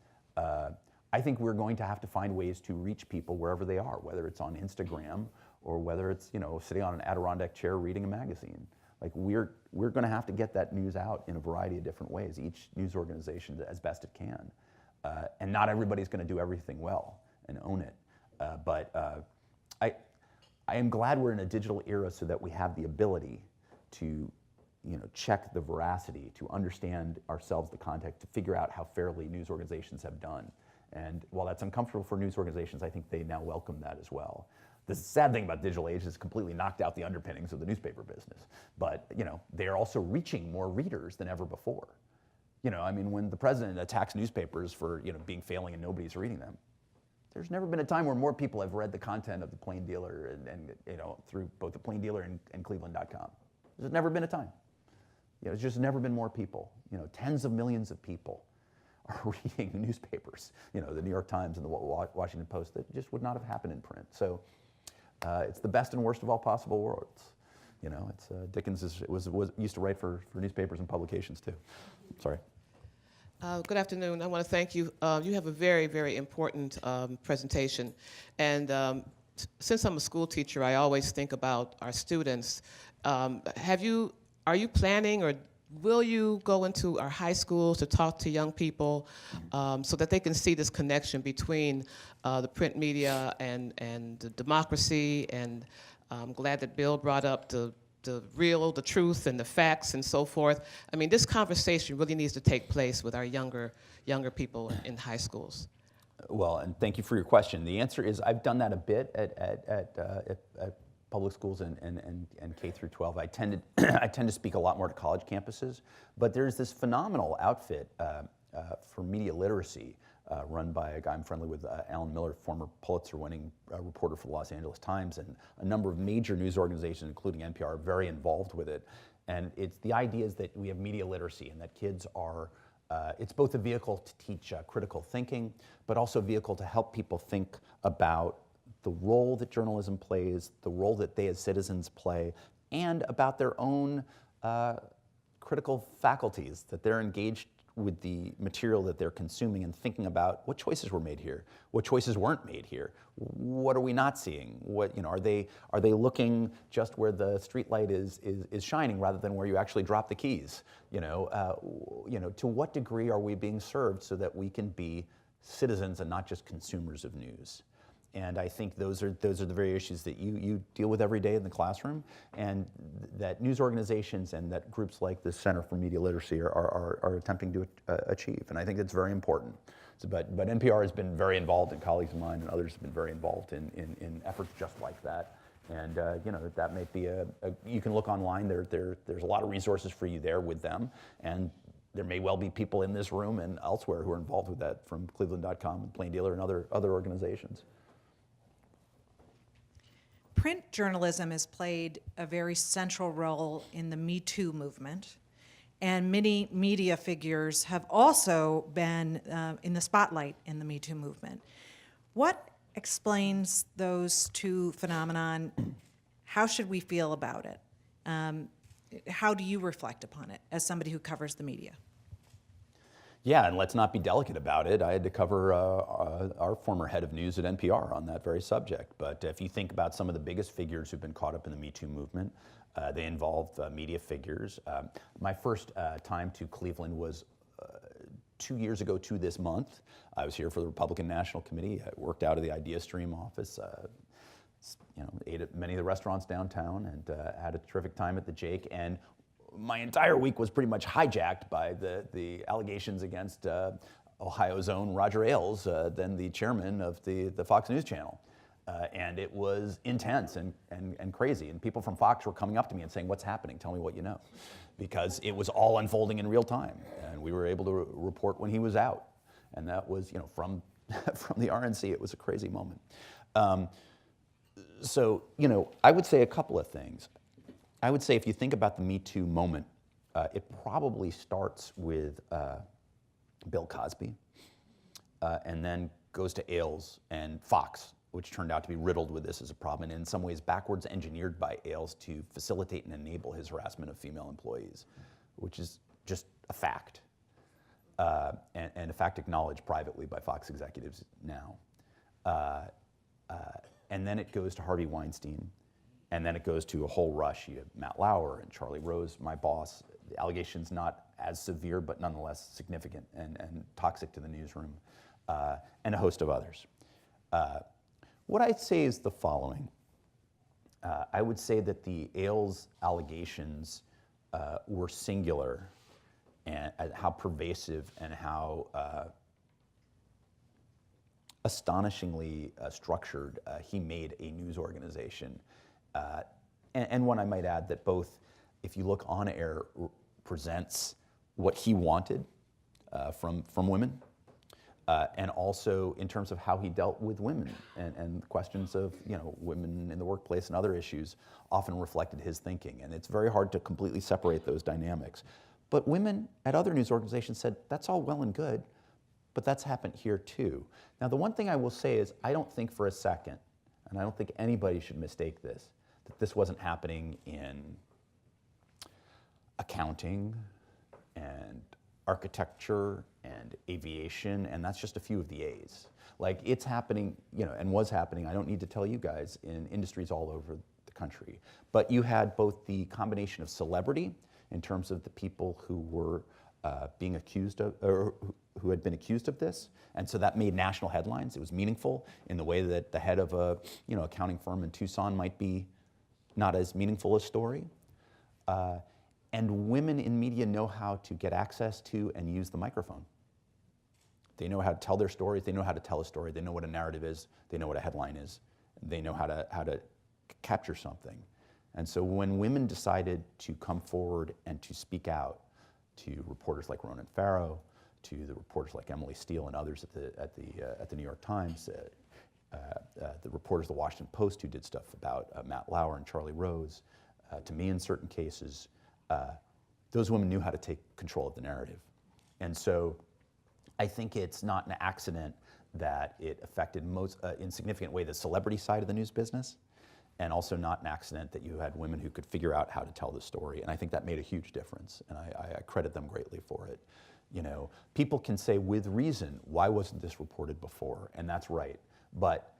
I think we're going to have to find ways to reach people wherever they are, whether it's on Instagram or whether it's, you know, sitting on an Adirondack chair reading a magazine. Like, we're going to have to get that news out in a variety of different ways, each news organization as best it can. And not everybody's going to do everything well and own it. But I am glad we're in a digital era so that we have the ability to, you know, check the veracity, to understand ourselves, the context, to figure out how fairly news organizations have done. And while that's uncomfortable for news organizations, I think they now welcome that as well. The sad thing about digital age is it's completely knocked out the underpinnings of the newspaper business. But, you know, they're also reaching more readers than ever before. You know, I mean, when the president attacks newspapers for, you know, being failing and nobody's reading them, there's never been a time where more people have read the content of the Plain Dealer and you know, through both the Plain Dealer and Cleveland.com. There's never been a time. You know, it's just never been more people. You know, tens of millions of people are reading newspapers, the New York Times and the Washington Post, that just would not have happened in print. So it's the best and worst of all possible worlds. It's Dickens used to write for newspapers and publications too. Sorry. Good afternoon. I want to thank you. You have a very, very important presentation. And since I'm a school teacher, I always think about our students. Are you planning, or will you go into our high schools to talk to young people so that they can see this connection between the print media and the democracy? And I'm glad that Bill brought up the truth and the facts and so forth. I mean, this conversation really needs to take place with our younger people in high schools. Well, and thank you for your question. The answer is I've done that a bit at public schools and K through 12. I tend to speak a lot more to college campuses, but there's this phenomenal outfit for media literacy run by a guy I'm friendly with, Alan Miller, former Pulitzer-winning reporter for the Los Angeles Times, and a number of major news organizations, including NPR, are very involved with it. And the idea is that we have media literacy, and that kids are, it's both a vehicle to teach critical thinking, but also a vehicle to help people think about the role that journalism plays, the role that they as citizens play, and about their own critical faculties, that they're engaged with the material that they're consuming and thinking about what choices were made here, what choices weren't made here, what are we not seeing, are they looking just where the street light is shining rather than where you actually drop the keys, to what degree are we being served so that we can be citizens and not just consumers of news. And I think those are the very issues that you deal with every day in the classroom, and that news organizations and that groups like the Center for Media Literacy are attempting to achieve. And I think that's very important. But NPR has been very involved, and colleagues of mine and others have been very involved in efforts just like that. And that may be you can look online. There's a lot of resources for you there with them, and there may well be people in this room and elsewhere who are involved with that, from Cleveland.com and Plain Dealer and other organizations. Print journalism has played a very central role in the Me Too movement, and many media figures have also been in the spotlight in the Me Too movement. What explains those two phenomenon? How should we feel about it? How do you reflect upon it as somebody who covers the media? Yeah, and let's not be delicate about it. I had to cover our former head of news at NPR on that very subject. But if you think about some of the biggest figures who've been caught up in the Me Too movement, they involve media figures. My first time to Cleveland was 2 years ago to this month. I was here for the Republican National Committee. I worked out of the Idea Stream office, ate at many of the restaurants downtown, and had a terrific time at the Jake. And my entire week was pretty much hijacked by the allegations against Ohio's own Roger Ailes, then the chairman of the Fox News Channel. And it was intense and crazy. And people from Fox were coming up to me and saying, "What's happening? Tell me what you know." Because it was all unfolding in real time. And we were able to report when he was out. And that was, from the RNC, it was a crazy moment. So, I would say a couple of things. I would say if you think about the Me Too moment, it probably starts with Bill Cosby, and then goes to Ailes and Fox, which turned out to be riddled with this as a problem, and in some ways backwards engineered by Ailes to facilitate and enable his harassment of female employees, which is just a fact, and a fact acknowledged privately by Fox executives now. And then it goes to Harvey Weinstein. And then it goes to a whole rush. You have Matt Lauer and Charlie Rose, my boss. The allegations not as severe, but nonetheless significant and toxic to the newsroom, and a host of others. What I'd say is the following. I would say that the Ailes allegations were singular, and how pervasive and how astonishingly structured he made a news organization. And one I might add that both, if you look on air, presents what he wanted from women, and also in terms of how he dealt with women and questions of women in the workplace and other issues often reflected his thinking. And it's very hard to completely separate those dynamics. But women at other news organizations said, that's all well and good, but that's happened here too. Now, the one thing I will say is I don't think for a second, and I don't think anybody should mistake this, that this wasn't happening in accounting and architecture and aviation, and that's just a few of the A's. Like, it's happening, and was happening, I don't need to tell you guys, in industries all over the country. But you had both the combination of celebrity in terms of the people who were being accused of, or who had been accused of this, and so that made national headlines. It was meaningful in the way that the head of a accounting firm in Tucson might be not as meaningful a story. And women in media know how to get access to and use the microphone. They know how to tell their stories. They know how to tell a story. They know what a narrative is. They know what a headline is. They know how to capture something. And so when women decided to come forward and to speak out to reporters like Ronan Farrow, to the reporters like Emily Steele and others at the New York Times, the reporters of the Washington Post who did stuff about Matt Lauer and Charlie Rose, to me in certain cases, those women knew how to take control of the narrative. And so I think it's not an accident that it affected most, in significant way, the celebrity side of the news business, and also not an accident that you had women who could figure out how to tell the story. And I think that made a huge difference, and I credit them greatly for it. People can say with reason, why wasn't this reported before? And that's right. But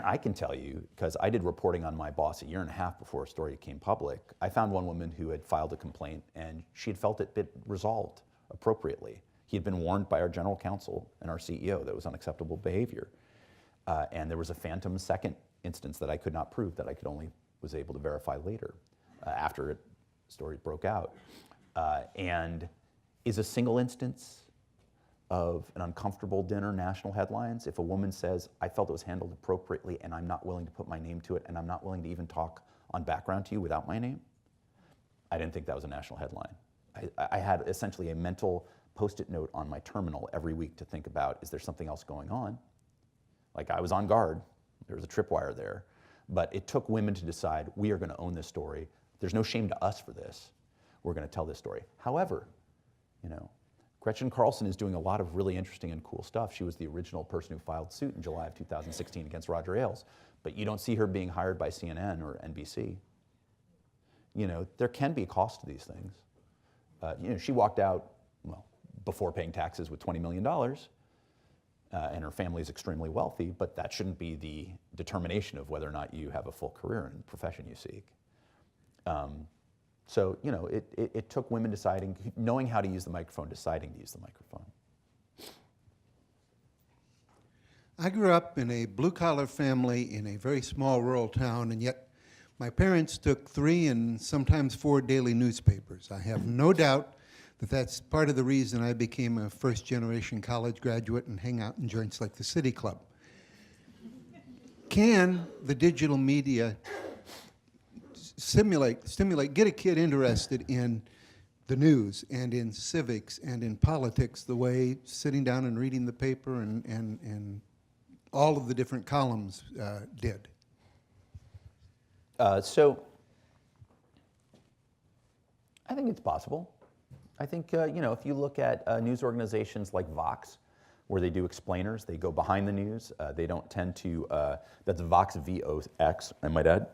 I can tell you, because I did reporting on my boss a year and a half before a story came public, I found one woman who had filed a complaint and she had felt it resolved appropriately. He had been warned by our general counsel and our CEO that it was unacceptable behavior. And there was a phantom second instance that I could not prove, that I was able to verify later after the story broke out. And is a single instance of an uncomfortable dinner national headlines if a woman says, I felt it was handled appropriately and I'm not willing to put my name to it and I'm not willing to even talk on background to you without my name? I didn't think that was a national headline. I had essentially a mental Post-it note on my terminal every week to think about, is there something else going on? Like, I was on guard, there was a tripwire there, but it took women to decide, we are gonna own this story. There's no shame to us for this. We're gonna tell this story. However, Gretchen Carlson is doing a lot of really interesting and cool stuff. She was the original person who filed suit in July of 2016 against Roger Ailes, but you don't see her being hired by CNN or NBC. There can be a cost to these things. She walked out, before paying taxes with $20 million, and her family is extremely wealthy, but that shouldn't be the determination of whether or not you have a full career in the profession you seek. So, it took women deciding, knowing how to use the microphone, deciding to use the microphone. I grew up in a blue-collar family in a very small rural town, and yet my parents took 3 and sometimes 4 daily newspapers. I have no doubt that that's part of the reason I became a first-generation college graduate and hang out in joints like the City Club. Can the digital media get a kid interested in the news and in civics and in politics the way sitting down and reading the paper and all of the different columns did? So I think it's possible. I think, if you look at news organizations like Vox, where they do explainers, they go behind the news. They don't tend to, that's Vox, V-O-X, I might add.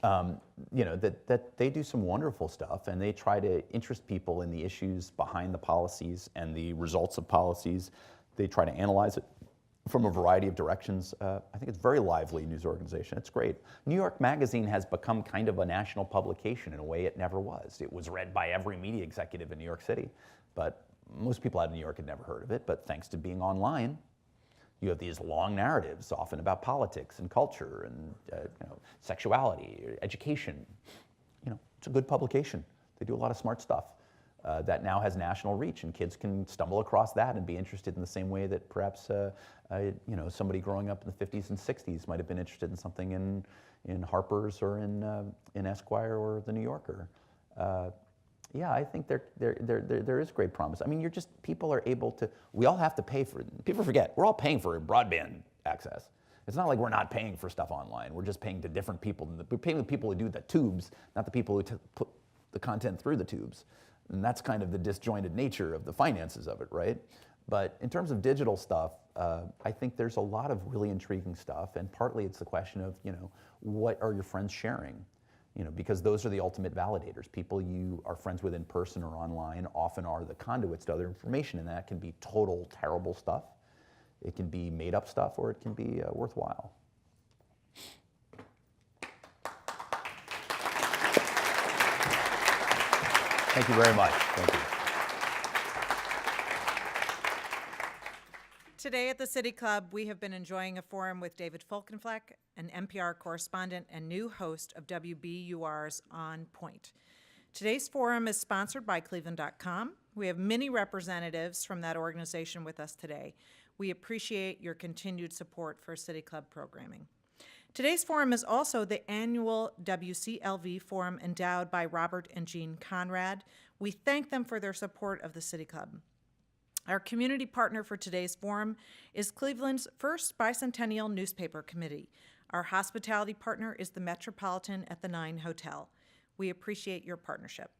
That they do some wonderful stuff, and they try to interest people in the issues behind the policies and the results of policies. They try to analyze it from a variety of directions. I think it's a very lively news organization. It's great. New York Magazine has become kind of a national publication in a way it never was. It was read by every media executive in New York City, but most people out of New York had never heard of it. But thanks to being online, you have these long narratives, often about politics and culture and sexuality, education. It's a good publication. They do a lot of smart stuff. That now has national reach, and kids can stumble across that and be interested in the same way that perhaps somebody growing up in the 50s and 60s might have been interested in something in Harper's or in Esquire or the New Yorker. Yeah, I think there is great promise. I mean, people are able to. We all have to pay for it. People forget we're all paying for broadband access. It's not like we're not paying for stuff online. We're just paying to different people. We're paying the people who do the tubes, not the people who put the content through the tubes. And that's kind of the disjointed nature of the finances of it, right? But in terms of digital stuff, I think there's a lot of really intriguing stuff, and partly it's the question of, what are your friends sharing? Because those are the ultimate validators. People you are friends with in person or online often are the conduits to other information, and that can be total terrible stuff. It can be made up stuff, or it can be worthwhile. Thank you very much. Thank you. Today at the City Club, we have been enjoying a forum with David Folkenflik, an NPR correspondent and new host of WBUR's On Point. Today's forum is sponsored by Cleveland.com. We have many representatives from that organization with us today. We appreciate your continued support for City Club programming. Today's forum is also the annual WCLV forum endowed by Robert and Jean Conrad. We thank them for their support of the City Club. Our community partner for today's forum is Cleveland's first bicentennial newspaper committee. Our hospitality partner is the Metropolitan at the 9 Hotel. We appreciate your partnership.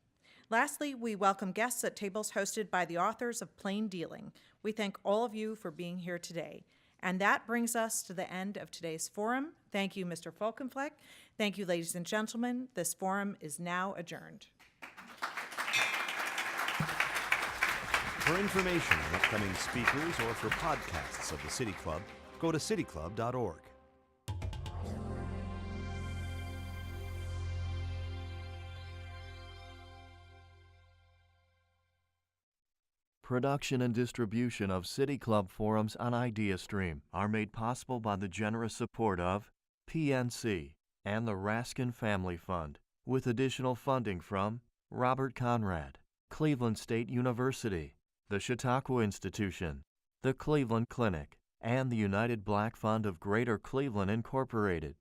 Lastly, we welcome guests at tables hosted by the authors of Plain Dealing. We thank all of you for being here today. And that brings us to the end of today's forum. Thank you, Mr. Folkenflik. Thank you, ladies and gentlemen. This forum is now adjourned. For information on upcoming speakers or for podcasts of the City Club, go to cityclub.org. Production and distribution of City Club forums on IdeaStream are made possible by the generous support of PNC and the Raskin Family Fund, with additional funding from Robert Conrad, Cleveland State University, the Chautauqua Institution, the Cleveland Clinic, and the United Black Fund of Greater Cleveland Incorporated.